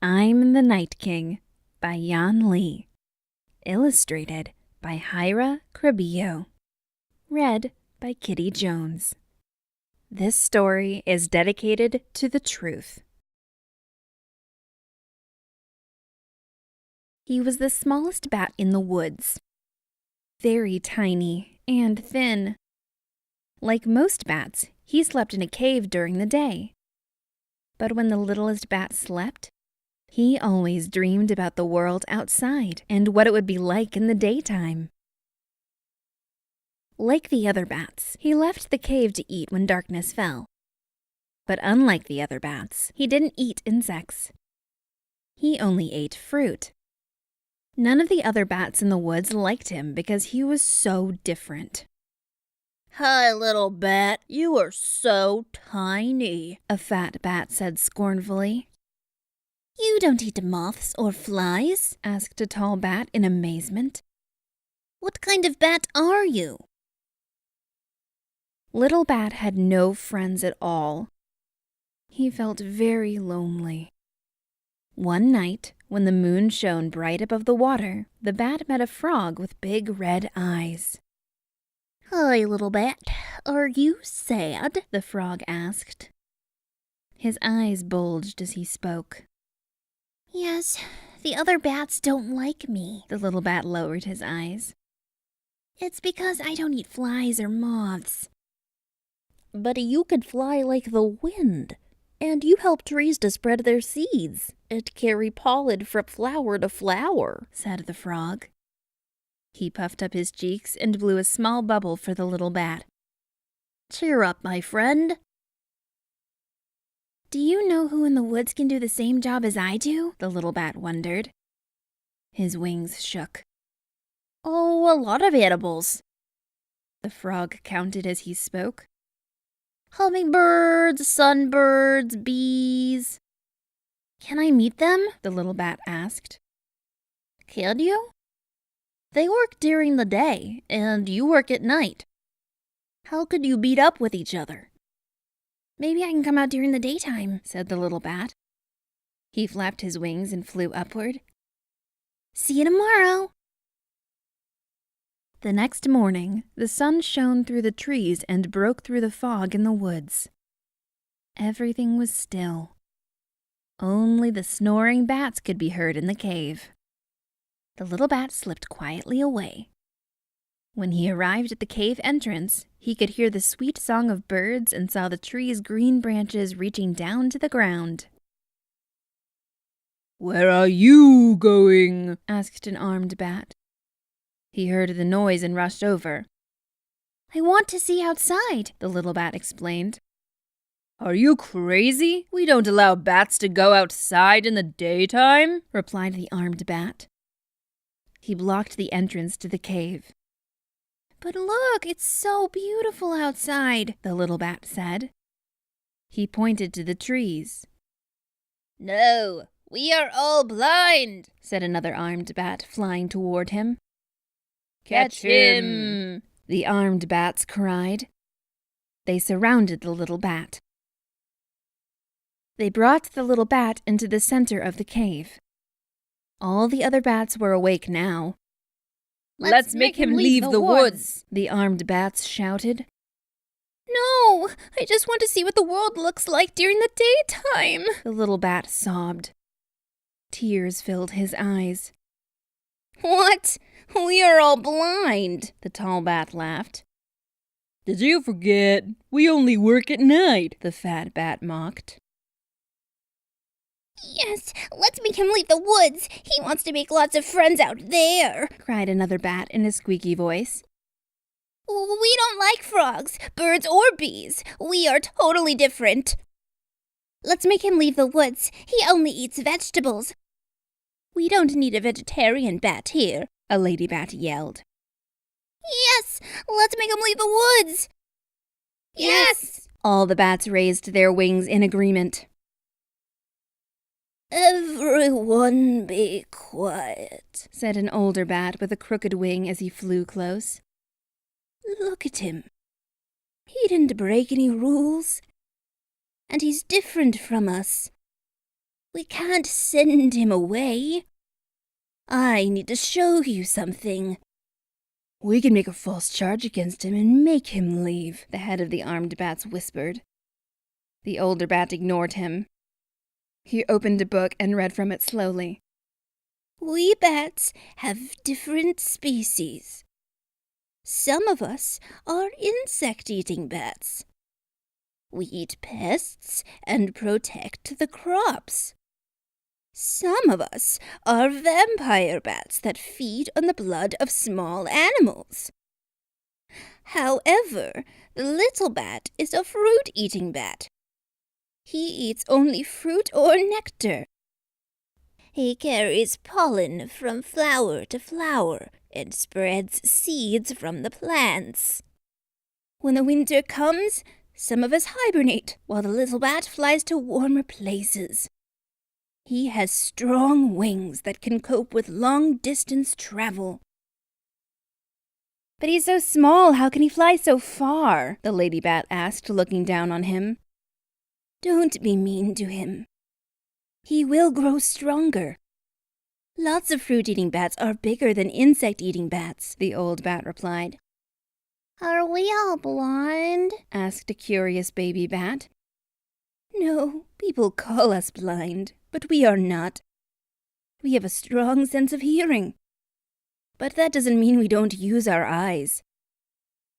I'm the Night King by Yan Li. Illustrated by Hyra Crabillo. Read by Kitty Jones. This story is dedicated to the truth. He was the smallest bat in the woods. Very tiny and thin. Like most bats, he slept in a cave during the day. But when the littlest bat slept, he always dreamed about the world outside and what it would be like in the daytime. Like the other bats, he left the cave to eat when darkness fell. But unlike the other bats, he didn't eat insects. He only ate fruit. None of the other bats in the woods liked him because he was so different. "Hi, little bat. You are so tiny," a fat bat said scornfully. "You don't eat moths or flies?" asked a tall bat in amazement. "What kind of bat are you?" Little Bat had no friends at all. He felt very lonely. One night, when the moon shone bright above the water, the bat met a frog with big red eyes. "Hi, little bat. Are you sad?" the frog asked. His eyes bulged as he spoke. "Yes, the other bats don't like me." The little bat lowered his eyes. "It's because I don't eat flies or moths." "But you could fly like the wind, and you help trees to spread their seeds and carry pollen from flower to flower," said the frog. He puffed up his cheeks and blew a small bubble for the little bat. "Cheer up, my friend." "Do you know who in the woods can do the same job as I do?" the little bat wondered. His wings shook. "Oh, a lot of animals." The frog counted as he spoke. "Hummingbirds, sunbirds, bees." "Can I meet them?" the little bat asked. "Can you? They work during the day, and you work at night. How could you meet up with each other?" "Maybe I can come out during the daytime," said the little bat. He flapped his wings and flew upward. "See you tomorrow." The next morning, the sun shone through the trees and broke through the fog in the woods. Everything was still. Only the snoring bats could be heard in the cave. The little bat slipped quietly away. When he arrived at the cave entrance, he could hear the sweet song of birds and saw the tree's green branches reaching down to the ground. "Where are you going?" asked an armed bat. He heard the noise and rushed over. "I want to see outside," the little bat explained. "Are you crazy? We don't allow bats to go outside in the daytime," replied the armed bat. He blocked the entrance to the cave. "But look, it's so beautiful outside," the little bat said. He pointed to the trees. "No, we are all blind," said another armed bat, flying toward him. "Catch him!" the armed bats cried. They surrounded the little bat. They brought the little bat into the center of the cave. All the other bats were awake now. "Let's make him leave the woods," the armed bats shouted. "No, I just want to see what the world looks like during the daytime," the little bat sobbed. Tears filled his eyes. "What? We are all blind," the tall bat laughed. "Did you forget? We only work at night," the fat bat mocked. "Yes, let's make him leave the woods. He wants to make lots of friends out there," cried another bat in a squeaky voice. "We don't like frogs, birds, or bees. We are totally different." "Let's make him leave the woods. He only eats vegetables." "We don't need a vegetarian bat here," a lady bat yelled. "Yes, let's make him leave the woods." "Yes!" All the bats raised their wings in agreement. "Everyone be quiet," said an older bat with a crooked wing as he flew close. "Look at him. He didn't break any rules. And he's different from us. We can't send him away. I need to show you something. We can make a false charge against him and make him leave, the head of the armed bats whispered. The older bat ignored him. He opened a book and read from it slowly. We bats have different species. Some of us are insect-eating bats. We eat pests and protect the crops. Some of us are vampire bats that feed on the blood of small animals. However, the little bat is a fruit-eating bat. He eats only fruit or nectar. He carries pollen from flower to flower and spreads seeds from the plants. When the winter comes, some of us hibernate while the little bat flies to warmer places. He has strong wings that can cope with long-distance travel. But he's so small, how can he fly so far? The lady bat asked, looking down on him. Don't be mean to him. He will grow stronger. Lots of fruit-eating bats are bigger than insect-eating bats, the old bat replied. Are we all blind? Asked a curious baby bat. No, people call us blind, but we are not. We have a strong sense of hearing. But that doesn't mean we don't use our eyes.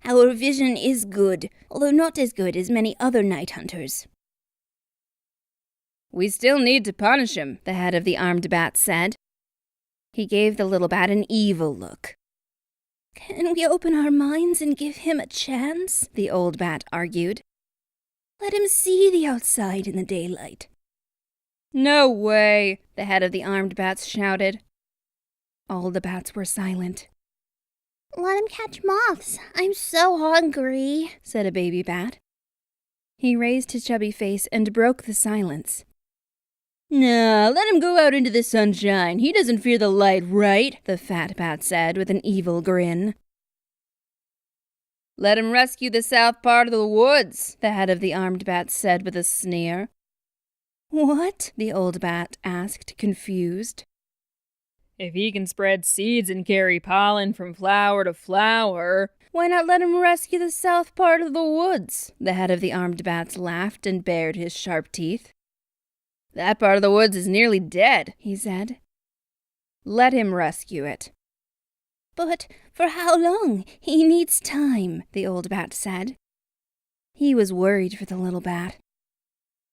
Our vision is good, although not as good as many other night hunters. We still need to punish him, the head of the armed bat said. He gave the little bat an evil look. Can we open our minds and give him a chance? The old bat argued. Let him see the outside in the daylight. No way, the head of the armed bats shouted. All the bats were silent. Let him catch moths. I'm so hungry, said a baby bat. He raised his chubby face and broke the silence. Nah, let him go out into the sunshine. He doesn't fear the light, right? The fat bat said with an evil grin. Let him rescue the south part of the woods, the head of the armed bat said with a sneer. What? The old bat asked, confused. If he can spread seeds and carry pollen from flower to flower, why not let him rescue the south part of the woods? The head of the armed bats laughed and bared his sharp teeth. That part of the woods is nearly dead, he said. Let him rescue it. But for how long? He needs time, the old bat said. He was worried for the little bat.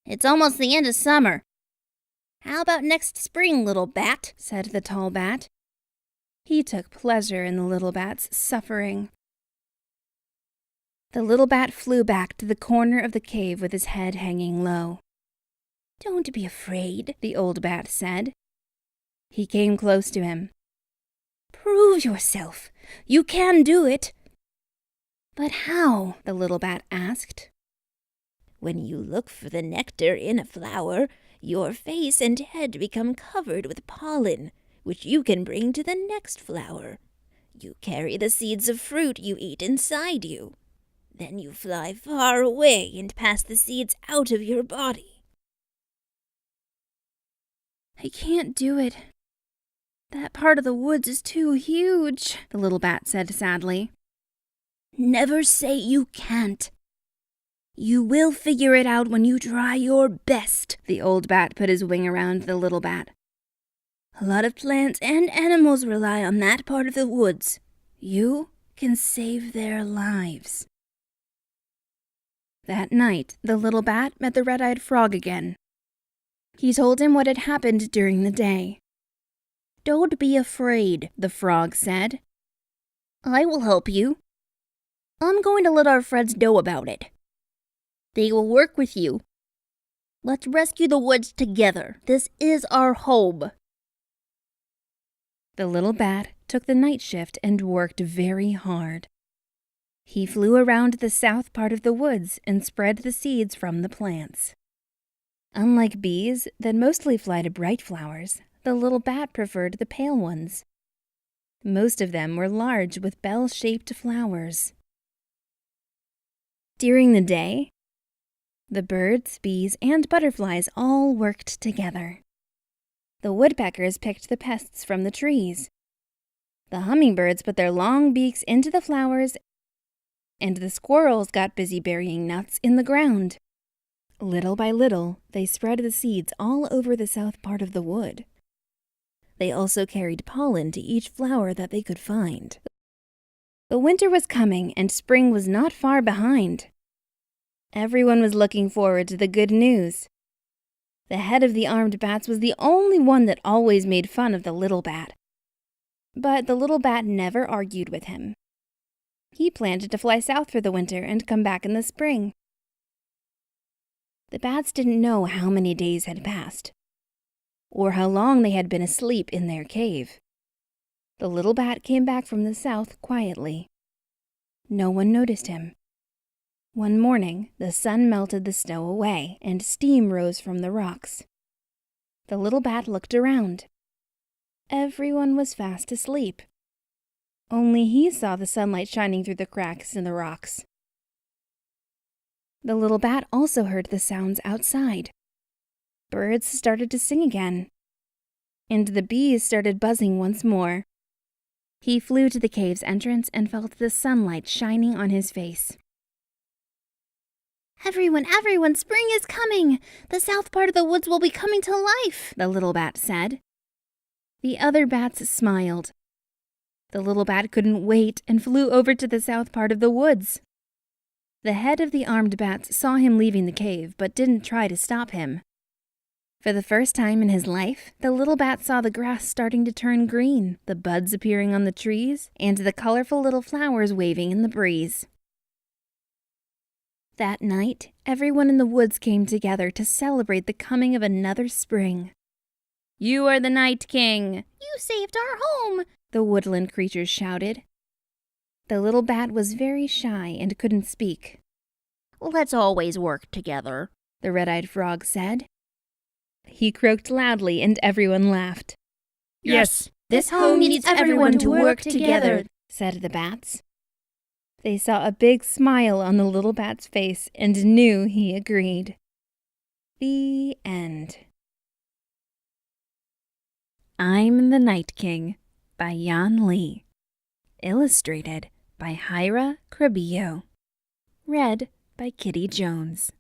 It's almost the end of summer. How about next spring, little bat? Said the tall bat. He took pleasure in the little bat's suffering. The little bat flew back to the corner of the cave with his head hanging low. Don't be afraid, the old bat said. He came close to him. Prove yourself. You can do it. But how? The little bat asked. When you look for the nectar in a flower, your face and head become covered with pollen, which you can bring to the next flower. You carry the seeds of fruit you eat inside you. Then you fly far away and pass the seeds out of your body. I can't do it. That part of the woods is too huge, the little bat said sadly. Never say you can't. You will figure it out when you try your best. The old bat put his wing around the little bat. A lot of plants and animals rely on that part of the woods. You can save their lives. That night, the little bat met the red-eyed frog again. He told him what had happened during the day. Don't be afraid, the frog said. I will help you. I'm going to let our friends know about it. They will work with you. Let's rescue the woods together. This is our home. The little bat took the night shift and worked very hard. He flew around the south part of the woods and spread the seeds from the plants. Unlike bees that mostly fly to bright flowers, the little bat preferred the pale ones. Most of them were large with bell-shaped flowers. During the day, the birds, bees, and butterflies all worked together. The woodpeckers picked the pests from the trees. The hummingbirds put their long beaks into the flowers, and the squirrels got busy burying nuts in the ground. Little by little, they spread the seeds all over the south part of the wood. They also carried pollen to each flower that they could find. The winter was coming, and spring was not far behind. Everyone was looking forward to the good news. The head of the armed bats was the only one that always made fun of the little bat. But the little bat never argued with him. He planned to fly south for the winter and come back in the spring. The bats didn't know how many days had passed, or how long they had been asleep in their cave. The little bat came back from the south quietly. No one noticed him. One morning, the sun melted the snow away, and steam rose from the rocks. The little bat looked around. Everyone was fast asleep. Only he saw the sunlight shining through the cracks in the rocks. The little bat also heard the sounds outside. Birds started to sing again, and the bees started buzzing once more. He flew to the cave's entrance and felt the sunlight shining on his face. Everyone, spring is coming! The south part of the woods will be coming to life, the little bat said. The other bats smiled. The little bat couldn't wait and flew over to the south part of the woods. The head of the armed bats saw him leaving the cave, but didn't try to stop him. For the first time in his life, the little bat saw the grass starting to turn green, the buds appearing on the trees, and the colorful little flowers waving in the breeze. That night, everyone in the woods came together to celebrate the coming of another spring. "You are the Night King!" "You saved our home!" the woodland creatures shouted. The little bat was very shy and couldn't speak. "Let's always work together," the red-eyed frog said. He croaked loudly and everyone laughed. Yes, this home needs everyone to work together, said the bats. They saw a big smile on the little bat's face and knew he agreed. The end. I'm the Night King by Yan Lee. Illustrated by Hyra Crabillo. Read by Kitty Jones.